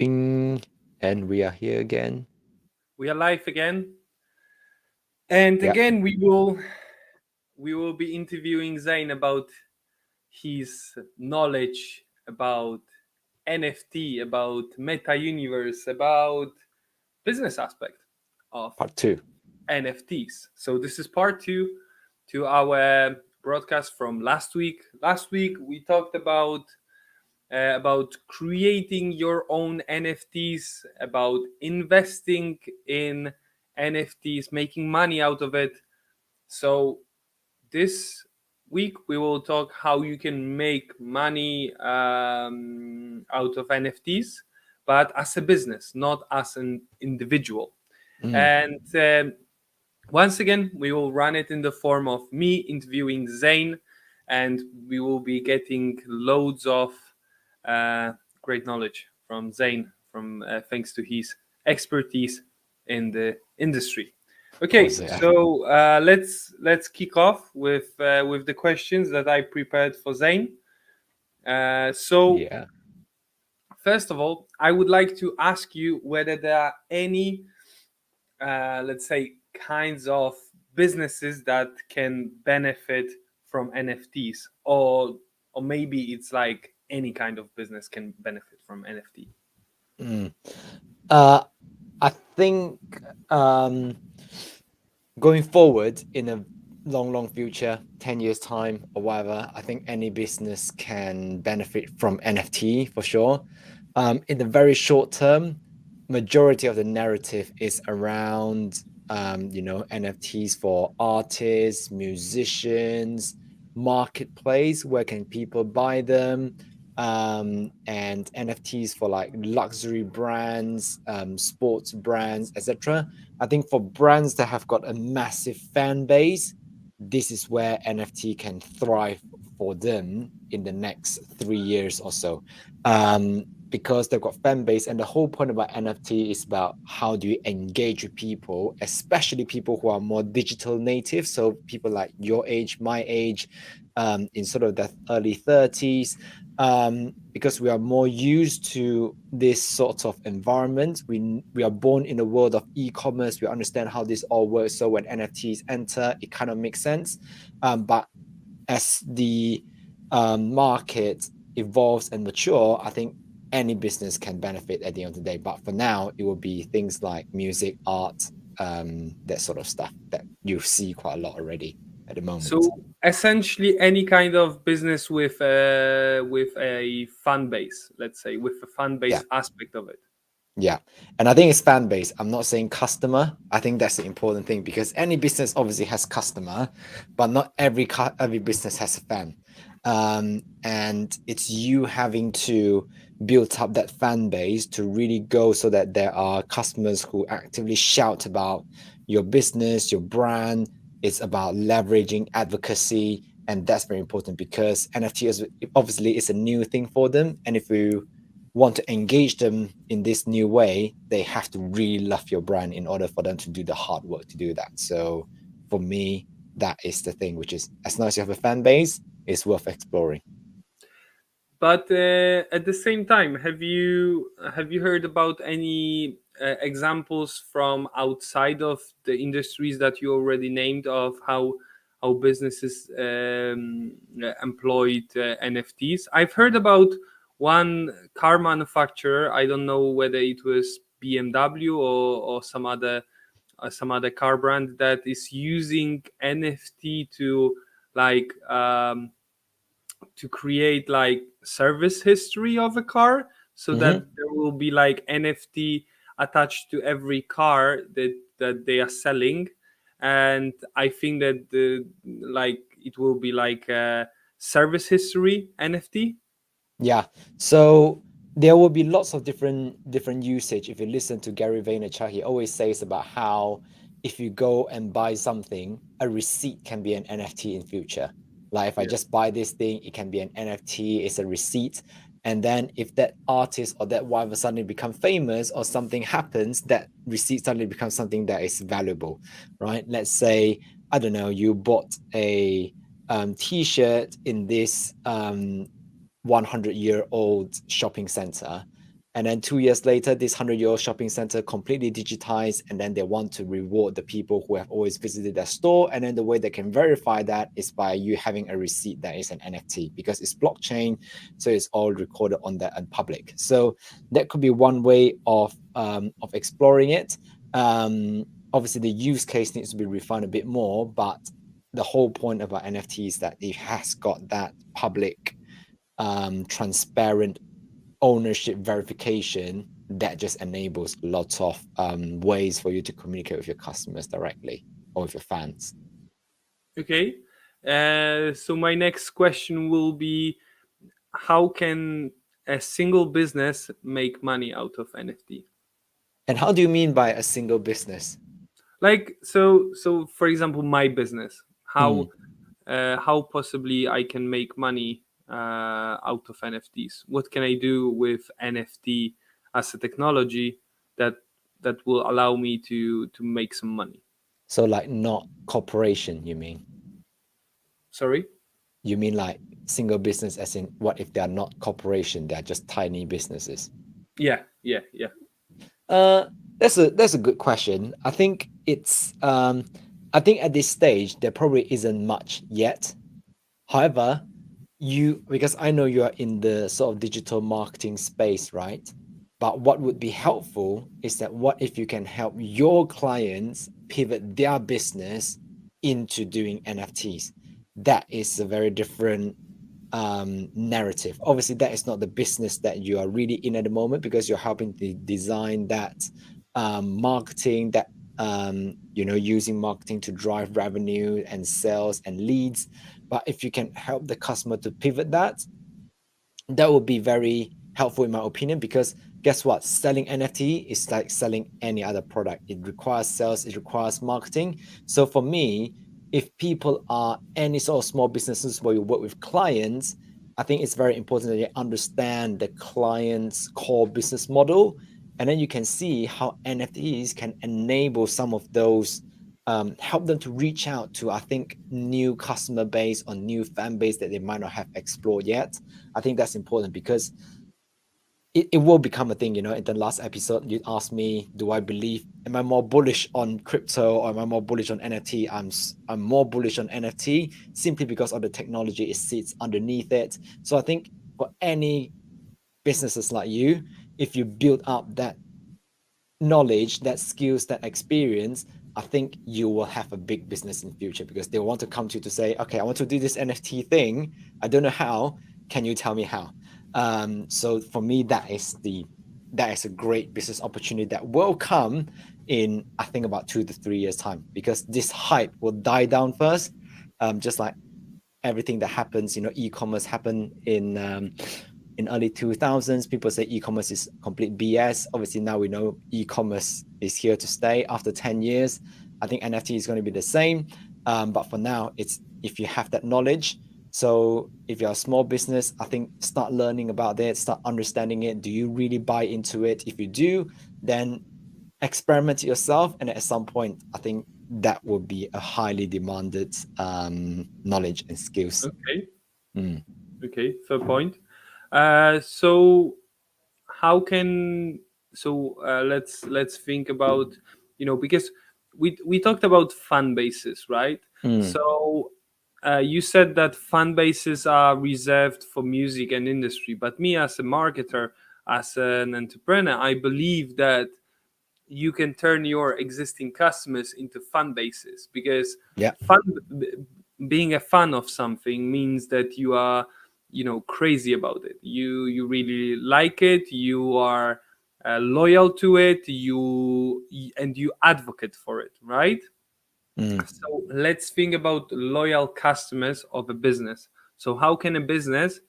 Bing, and we are here again. We are live again, and Yeah, again we will be interviewing Zayne about his knowledge about NFT, about meta universe, about business aspect of part two. NFTs. So this is part two to our broadcast from last week. Last week we talked about creating your own NFTs, about investing in NFTs, making money out of it. So this week we will talk how you can make money out of NFTs, but as a business, not as an individual. Mm. And once again, we will run it in the form of me interviewing Zayne, and we will be getting loads of uh, great knowledge from Zayne, from thanks to his expertise in the industry. Okay, Was it? so let's kick off with the questions that I prepared for Zayne. So Yeah. first of all, I would like to ask you whether there are any let's say kinds of businesses that can benefit from NFTs, or maybe it's like any kind of business can benefit from NFT. Mm. Uh, I think um, going forward in a long future, 10 years time or whatever, I think any business can benefit from NFT for sure. In the very short term, majority of the narrative is around NFTs for artists, musicians, marketplace, where can people buy them? And NFTs for like luxury brands, sports brands, etc. I think for brands that have got a massive fan base, this is where NFT can thrive for them in the next 3 years or so. Because they've got fan base, and the whole point about NFT is about how do you engage with people, especially people who are more digital native. So people like your age, my age, in sort of the early 30s, because we are more used to this sort of environment. We are born in a world of e-commerce. We understand how this all works. So when NFTs enter, it kind of makes sense. But as the market evolves and mature, I think any business can benefit at the end of the day. But for now, it will be things like music, art, that sort of stuff that you see quite a lot already at the moment. So essentially, any kind of business with a fan base, let's say, with a fan Yeah. base aspect of it. Yeah. And I think it's fan base. I'm not saying customer. I think that's the important thing because any business obviously has customer, but not every business has a fan. And it's you having to build up that fan base to really go so that there are customers who actively shout about your business, your brand. It's about leveraging advocacy. And that's very important because NFT is obviously is a new thing for them. And if you want to engage them in this new way, they have to really love your brand in order for them to do the hard work to do that. So for me, that is the thing, which is as long as you have a fan base, it's worth exploring. But at the same time, have you heard about any examples from outside of the industries that you already named of how businesses employed NFTs? I've heard about one car manufacturer. I don't know whether it was BMW or some other car brand that is using NFT to like to create like service history of a car, so that Mm-hmm. there will be like NFT attached to every car that they are selling. And I think that the like it will be like a service history NFT. Yeah. So there will be lots of different usage. If you listen to Gary Vaynerchuk, he always says about how if you go and buy something, a receipt can be an NFT in future. Like if I Yeah. just buy this thing, it can be an NFT, it's a receipt. And then if that artist or that whatever suddenly become famous or something happens, that receipt suddenly becomes something that is valuable, right? Let's say, I don't know, you bought a t-shirt in this 100-year-old shopping center, And then 2 years later, this 100-year-old shopping center completely digitized, and then they want to reward the people who have always visited their store. And then the way they can verify that is by you having a receipt that is an NFT, because it's blockchain, so it's all recorded on that and public. So that could be one way of exploring it. Obviously, the use case needs to be refined a bit more, but the whole point about NFT is that it has got that public, transparent ownership verification that just enables lots of ways for you to communicate with your customers directly or with your fans. Okay. So my next question will be, how can a single business make money out of NFT? And how do you mean by a single business? Like, so for example, my business, Mm. how possibly I can make money out of NFTs? What can I do with NFT as a technology that will allow me to make some money? So like not corporation, you mean? Sorry. You mean like single business as in what if they are not corporation, they're just tiny businesses? Yeah, yeah, yeah. Uh, that's a good question. I think at this stage there probably isn't much yet. However, because I know you are in the sort of digital marketing space, right? But what would be helpful is that what if you can help your clients pivot their business into doing NFTs? That is a very different narrative. Obviously, that is not the business that you are really in at the moment, because you're helping to design that marketing, that using marketing to drive revenue and sales and leads. But if you can help the customer to pivot that, that would be very helpful in my opinion, because guess what, selling NFT is like selling any other product. It requires sales, it requires marketing. So for me, if people are any sort of small businesses where you work with clients, I think it's very important that you understand the client's core business model, and then you can see how NFTs can enable some of those, help them to reach out to, I think, new customer base or new fan base that they might not have explored yet. I think that's important, because it will become a thing. In the last episode, you asked me, do I believe, am I more bullish on crypto or am I more bullish on NFT? I'm more bullish on NFT, simply because of the technology it sits underneath it. So I think for any businesses like you, if you build up that knowledge, that skills, that experience, I think you will have a big business in future, because they want to come to you to say, okay, I want to do this NFT thing. I don't know how. Can you tell me how? So for me, that is a great business opportunity that will come in, I think, about 2 to 3 years time, because this hype will die down first. Just like everything that happens, e-commerce happened in early 2000s. People say e-commerce is complete BS. Obviously now we know e-commerce is here to stay after 10 years. I think NFT is going to be the same. But for now, it's if you have that knowledge. So if you're a small business, I think start learning about it, start understanding it. Do you really buy into it? If you do, then experiment yourself. And at some point, I think that will be a highly demanded knowledge and skills. Okay. Mm. Okay. Fair point. So how can let's think about, because we talked about fan bases, right? Mm. So you said that fan bases are reserved for music and industry, but me as a marketer, as an entrepreneur, I believe that you can turn your existing customers into fan bases, because Yeah. fun being a fan of something means that you are, crazy about it. You really like it. You are loyal to it. You advocate for it, right? Mm. So let's think about loyal customers of a business. So how can a business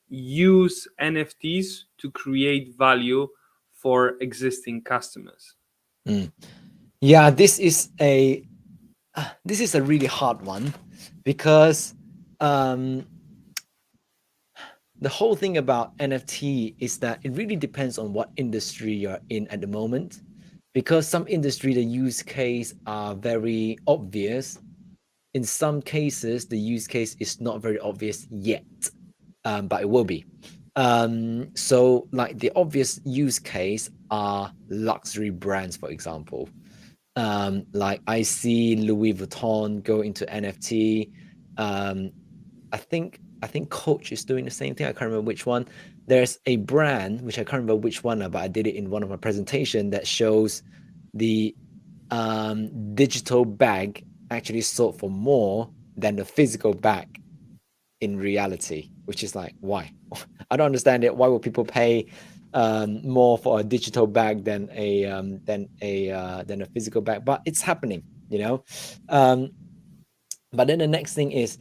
use NFTs to create value for existing customers? Mm. Yeah, this is a really hard one, because um, the whole thing about NFT is that it really depends on what industry you're in at the moment. Because some industry, the use case are very obvious. In some cases, the use case is not very obvious yet, but it will be. So like the obvious use case are luxury brands, for example. Like I see Louis Vuitton go into NFT. Um, I think Coach is doing the same thing. I can't remember which one. There's a brand which I can't remember which one, but I did it in one of my presentation that shows the digital bag actually sold for more than the physical bag in reality, which is like why? I don't understand it. Why would people pay more for a digital bag than a physical bag? But it's happening, you know. Um, but then the next thing is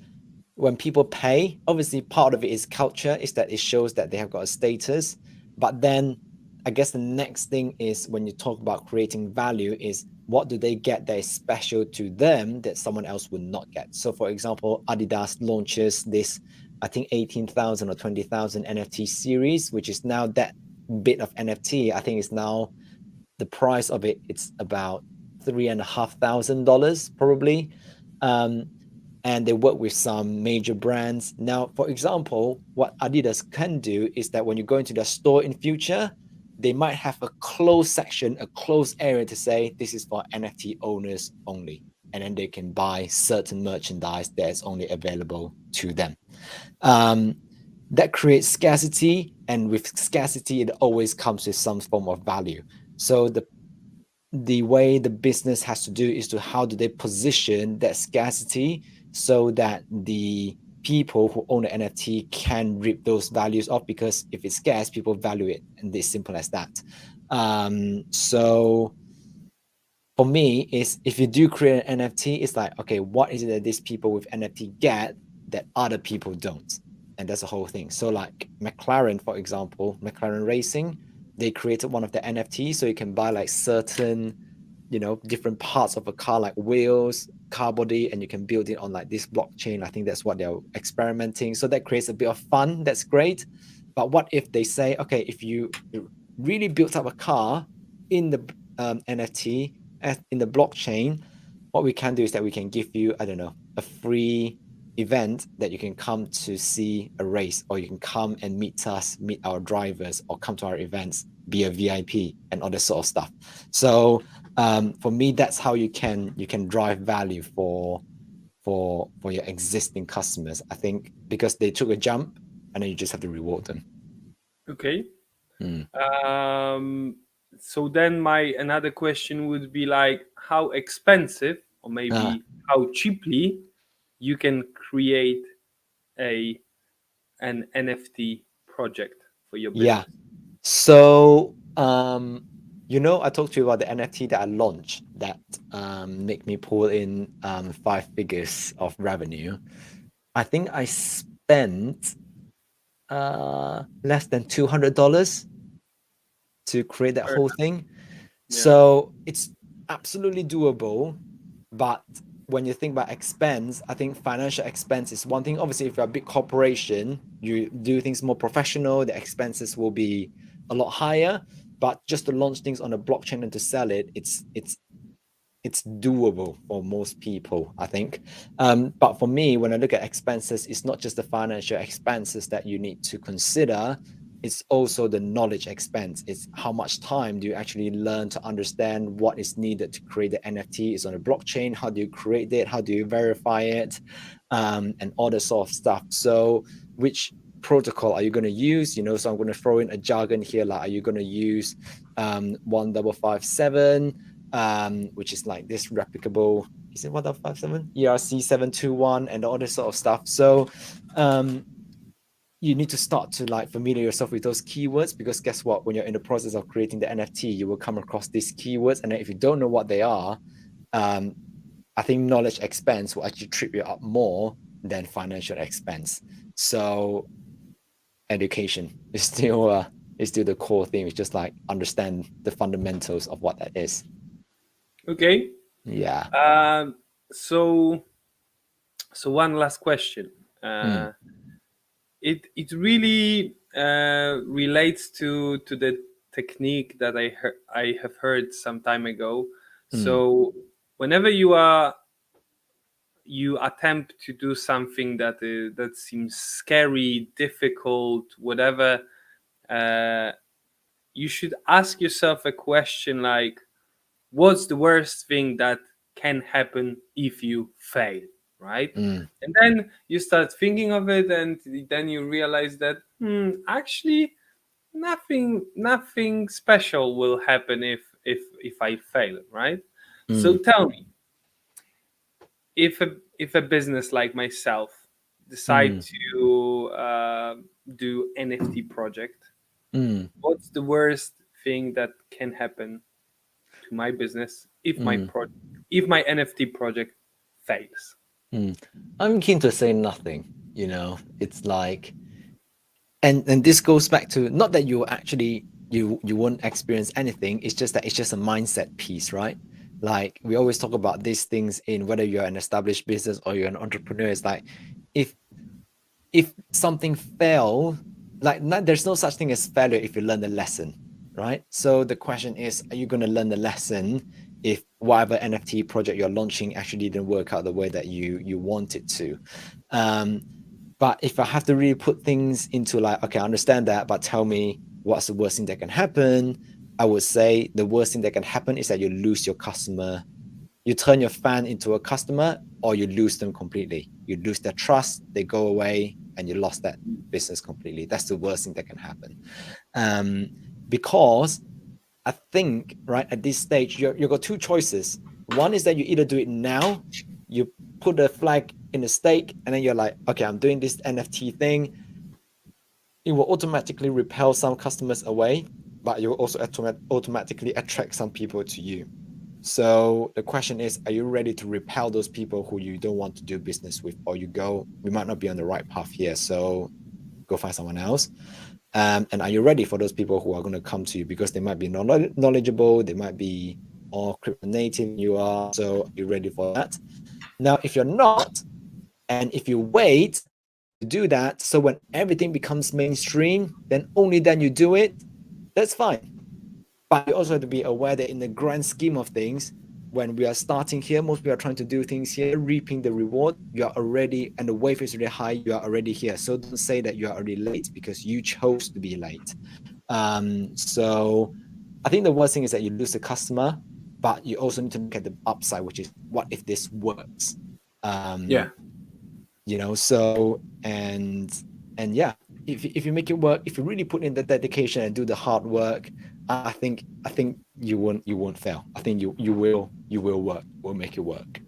when people pay, obviously part of it is culture, is that it shows that they have got a status. But then I guess the next thing is when you talk about creating value is what do they get that is special to them that someone else would not get. So for example, Adidas launches this, I think 18,000 or 20,000 NFT series, which is now that bit of NFT. I think it's now the price of it, it's about $3,500 probably. Um, and they work with some major brands. Now, for example, what Adidas can do is that when you go into their store in future, they might have a closed section, a closed area to say this is for NFT owners only. And then they can buy certain merchandise that is only available to them. Um, that creates scarcity, and with scarcity, it always comes with some form of value. So the way the business has to do is to how do they position that scarcity so that the people who own the NFT can reap those values off, because if it's scarce, people value it, and it's simple as that. So for me, is if you do create an NFT, it's like, okay, what is it that these people with NFT get that other people don't? And that's the whole thing. So like McLaren, for example, McLaren Racing, they created one of the NFTs so you can buy like certain, different parts of a car, like wheels, car body, and you can build it on like this blockchain. I think that's what they're experimenting. So that creates a bit of fun. That's great. But what if they say, okay, if you really built up a car in the NFT, in the blockchain, what we can do is that we can give you, I don't know, a free event that you can come to see a race, or you can come and meet us, meet our drivers, or come to our events, be a VIP, and all this sort of stuff. So for me, that's how you can drive value for your existing customers. I think because they took a jump, and then you just have to reward them. Okay. Mm. Um, so then my another question would be like how expensive or Ah, maybe how cheaply you can create a an NFT project for your yeah. business. So, I talked to you about the NFT that I launched that make me pull in 5 figures of revenue. I think I spent less than $200 to create that Fair whole enough. thing. Yeah. So it's absolutely doable. But when you think about expense, I think financial expense is one thing. Obviously, if you're a big corporation, you do things more professional, the expenses will be a lot higher. But just to launch things on a blockchain and to sell it, it's doable for most people, I think. But for me, when I look at expenses, it's not just the financial expenses that you need to consider. It's also the knowledge expense. It's how much time do you actually learn to understand what is needed to create the NFT is on a blockchain. How do you create it? How do you verify it? And all that sort of stuff. So, which protocol are you going to use? So I'm going to throw in a jargon here. Like, are you going to use 1557? Which is like this replicable, is it 1557? ERC721 and all this sort of stuff. So you need to start to like familiar yourself with those keywords, because guess what? When you're in the process of creating the NFT, you will come across these keywords. And then if you don't know what they are, um, I think knowledge expense will actually trip you up more than financial expense. So education is still the core thing. It's just like understand the fundamentals of what that is. Okay. Yeah. Um, so so one last question. Mm, It really relates to the technique that I have heard some time ago. mm, So whenever you are you attempt to do something that seems scary, difficult, whatever, uh, you should ask yourself a question like, what's the worst thing that can happen if you fail, right? Mm, And then you start thinking of it, and then you realize that actually nothing special will happen if I fail, right? So mm, tell me, if a business like myself decide mm, to do NFT project, mm, what's the worst thing that can happen to my business mm, if my NFT project fails? mm. I'm keen to say nothing. It's like, and this goes back to not that you actually you won't experience anything. It's just that it's just a mindset piece, right? Like we always talk about these things in whether you're an established business or you're an entrepreneur. It's like if if something fail, like there's no such thing as failure if you learn the lesson, right? So the question is, are you going to learn the lesson if whatever NFT project you're launching actually didn't work out the way that you want it to? Um, but if I have to really put things into like, okay, I understand that, but tell me what's the worst thing that can happen, I would say the worst thing that can happen is that you lose your customer, you turn your fan into a customer, or you lose them completely. You lose their trust, they go away, and you lost that business completely. That's the worst thing that can happen. Because I think, right, at this stage, you've got two choices. One is that you either do it now, you put a flag in the stake, and then you're like, okay, I'm doing this NFT thing. It will automatically repel some customers away, but you will also automatically attract some people to you. So the question is, are you ready to repel those people who you don't want to do business with, or you go, we might not be on the right path here, so go find someone else. And are you ready for those people who are going to come to you because they might be knowledgeable, they might be more crypto native than you are. So are you ready for that? Now, if you're not, and if you wait to do that, so when everything becomes mainstream, then only then you do it, that's fine. But you also have to be aware that in the grand scheme of things, when we are starting here, most people are trying to do things here, reaping the reward. You are already, and the wave is really high, you are already here. So don't say that you are already late because you chose to be late. So I think the worst thing is that you lose the customer, but you also need to look at the upside, which is what if this works? Yeah. So and yeah, if you make it work, if you really put in the dedication and do the hard work, I think you won't fail. I think you will work. Will make it work.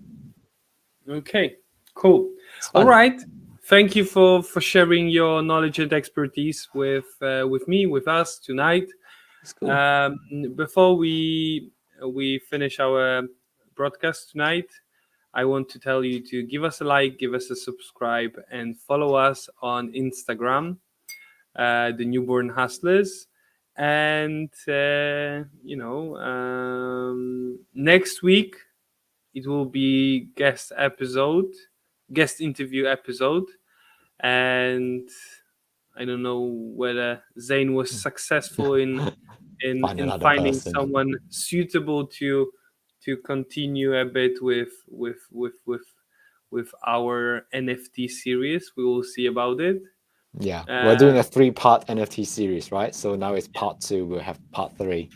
Okay. Cool. It's All fun. right. Thank you for sharing your knowledge and expertise with me, with us tonight. It's cool. Before we finish our broadcast tonight, I want to tell you to give us a like, give us a subscribe, and follow us on Instagram, the Newborn Hustlers. And next week it will be guest interview episode, and I don't know whether Zane was successful Find in another finding person. someone suitable to continue a bit with our NFT series. We will see about it. Yeah, we're doing Uh, a 3-part NFT series, right? So now it's part 2. We'll have part 3.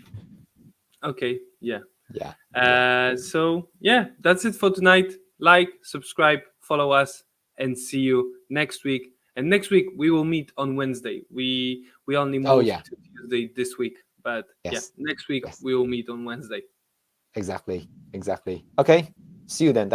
okay, yeah. Yeah, yeah. So yeah, that's it for tonight. Like, subscribe, follow us, and see you next week. And next week we will meet on Wednesday. We only Oh moved yeah. to Tuesday this week, but yeah, Yes. next week Yes. we will meet on Wednesday. Exactly. Exactly. Okay. See you then.